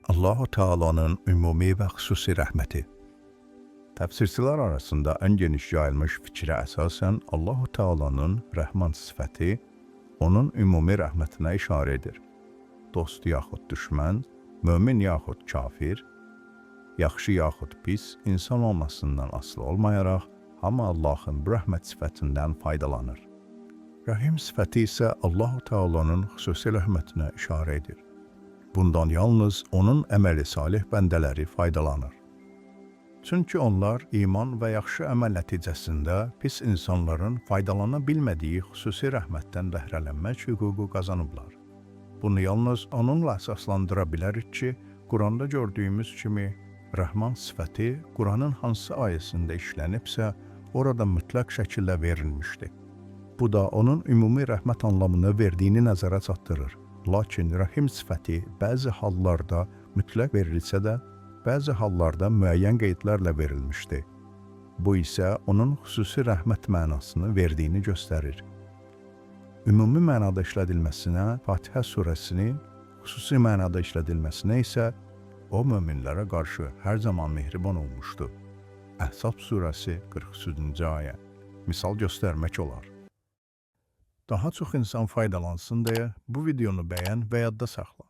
Allah-u Teala'nın ümumi və xüsusi rəhməti. Təfsirçilər arasında ən geniş yayılmış fikrə əsasən Allah-u Teala'nın rəhman sifəti onun ümumi rəhmətinə işarə edir. Dost yaxud düşmən, mömin yaxud kafir, yaxşı yaxud pis, insan olmasından asılı olmayaraq, hamı Allahın bu rəhmət sifətindən faydalanır. Rəhim sifəti isə Allah-u Teala'nın xüsusi rəhmətinə işarə edir. Bundan yalnız onun əməli salih bəndələri faydalanır. Çünki onlar iman və yaxşı əməl nəticəsində pis insanların faydalana bilmədiyi xüsusi rəhmətdən bəhrələnmək hüququ qazanıblar. Bunu yalnız onunla əsaslandıra bilərik ki, Quranda gördüyümüz kimi, rəhman sifəti Quranın hansı ayəsində işlənibsə, orada mütləq şəkildə verilmişdir. Bu da onun ümumi rəhmət anlamını verdiyini nəzərə çatdırır. Lakin rəhim sifəti bəzi hallarda mütləq verilsə də, bəzi hallarda müəyyən qeydlərlə verilmişdir. Bu isə onun xüsusi rəhmət mənasını verdiyini göstərir. Ümumi mənada işlədilməsinə Fatihə surəsini, xüsusi mənada işlədilməsinə isə o möminlərə qarşı hər zaman mehriban olmuşdur. Əhzab surəsi 43-cü ayə. Misal göstərmək olar. Daha çox insan faydalansın deyə bu videonu bəyən və yadda saxla.